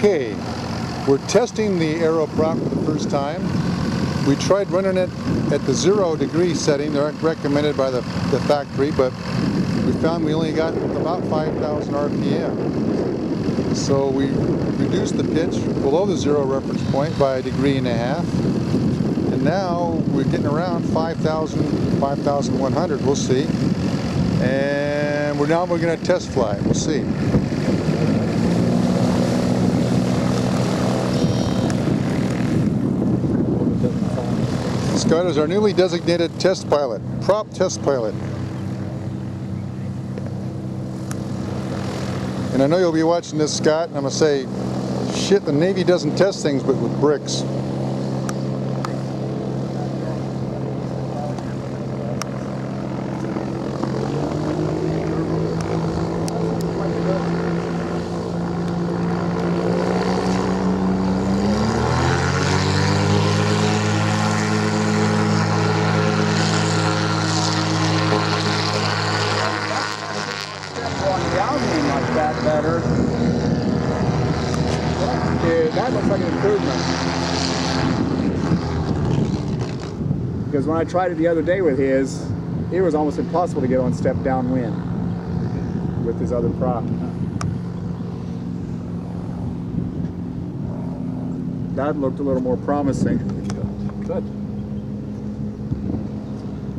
Okay, we're testing the Aeroprop for the first time. We tried running it at the 0-degree setting. They're recommended by the factory, but we found we only got about 5,000 RPM. So we reduced the pitch below the 0 reference point by 1.5 degrees. And now we're getting around 5,000, 5,100, we'll see. And we're going to test fly, we'll see. Scott is our newly designated test pilot, prop test pilot. And I know you'll be watching this, Scott, and I'm going to say, shit, the Navy doesn't test things but with bricks. Better. Dude, that looks like an improvement. Because when I tried it the other day with his, it was almost impossible to get on step downwind with his other prop. That looked a little more promising. Good.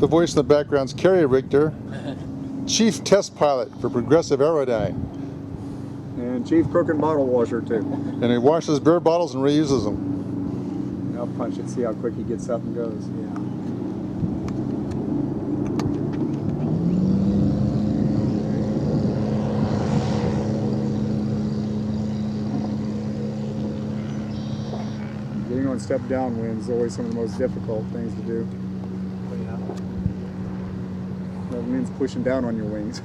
The voice in the background is Searey Richter, Chief Test Pilot for Progressive Aerodyne. And Chief Cook and Bottle Washer too. And he washes beer bottles and reuses them. I'll punch it, see how quick he gets up and goes. Yeah. Getting on step downwind is always some of the most difficult things to do. That means pushing down on your wings.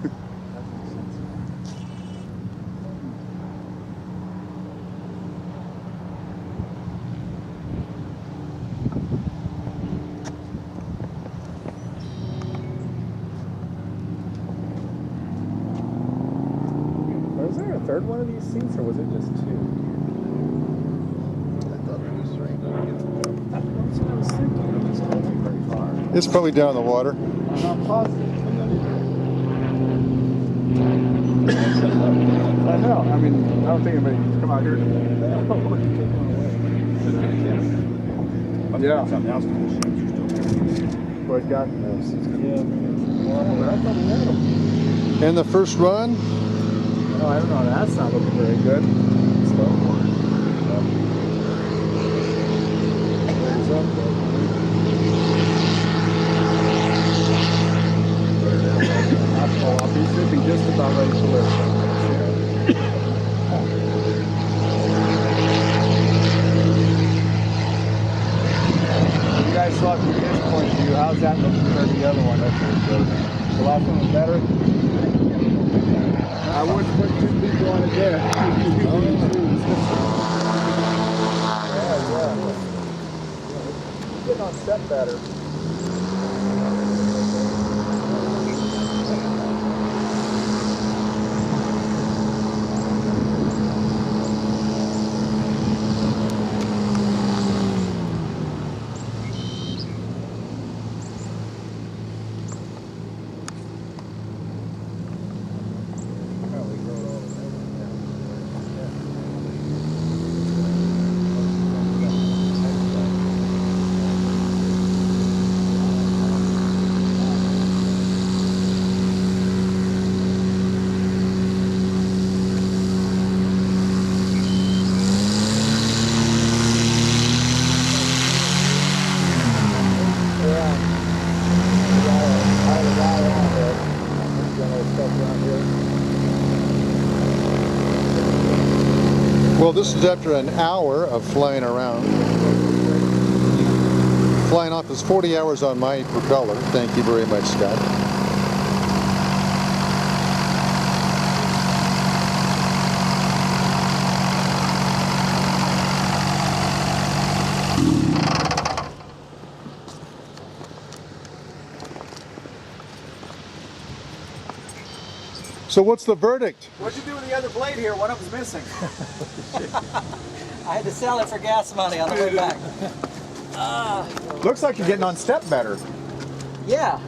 Was there a third one of these seats, or was it just two? I thought it was three. That's what I was thinking. It just told me very far. It's probably down in the water. I'm not positive. I'm not either. I know. I mean, I don't think anybody can come out here to take one away. Yeah. Something else. But got those. Yeah. Well, I thought we had them. And the first run, Oh, I don't know. That's not looking very good. Slow one. There's up there. I'll be zipping just about ready to lift. You guys saw it from his point of view. How's that looking compared to the other one? That's really good. The last one was better. I wouldn't put two people on it there. Yeah. Getting on step better. well, this is after an hour of flying around. Flying off is 40 hours on my propeller. Thank you very much, Scott. So what's the verdict? What'd you do with the other blade here? One of them's missing. I had to sell it for gas money on the way back. Looks like you're getting on step better. Yeah,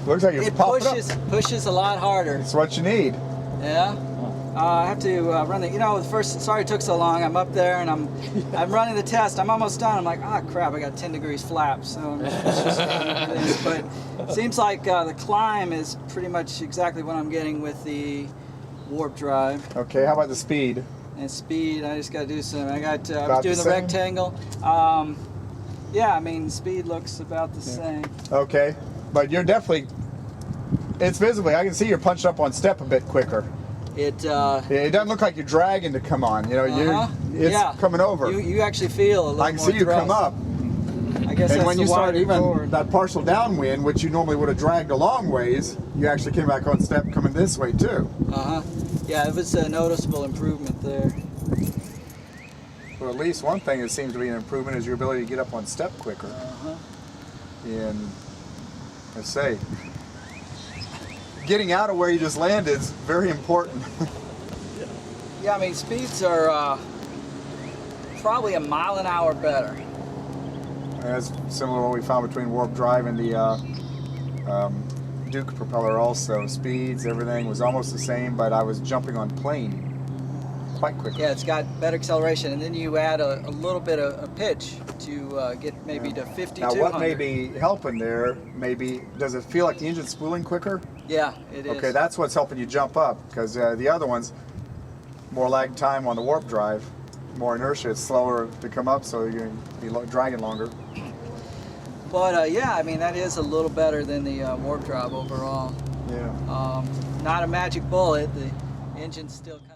Looks like you're it popping pushes a lot harder. It's what you need. Yeah. I have to run the. You know, the first. Sorry it took so long. I'm up there and I'm running the test. I'm almost done. I'm like, ah, crap! I got 10 degrees flap. So I'm just gonna do this. But it seems like the climb is pretty much exactly what I'm getting with the warp drive. Okay, how about the speed? And speed, I just got to do some. I was About doing the the same? rectangle. Yeah, I mean, speed looks about the same. Okay, but you're definitely. It's visibly. I can see you're punched up on step a bit quicker. It doesn't look like you're dragging to come on. You know, it's coming over. You actually feel a little I can more see you thrust. come up. I guess And that's when the you start wider even forward. that partial downwind, which you normally would have dragged a long ways, you actually came back on step coming this way too. Yeah, it was a noticeable improvement there. Well, at least one thing that seems to be an improvement is your ability to get up on step quicker. And let's say, getting out of where you just landed is very important. Yeah, I mean, speeds are probably a mile an hour better. That's similar to what we found between warp drive and the Duke propeller also. Speeds, everything was almost the same, but I was jumping on plane quite quickly. Yeah, it's got better acceleration, and then you add a little bit of pitch to get maybe to 5,200. Now what may be helping there, does it feel like the engine's spooling quicker? Yeah, it is. Okay, that's what's helping you jump up, because the other ones, more lag time on the warp drive, more inertia, it's slower to come up, so you're going to be dragging longer. But yeah, I mean, that is a little better than the warp drive overall. Yeah. Not a magic bullet. The engine's still kind of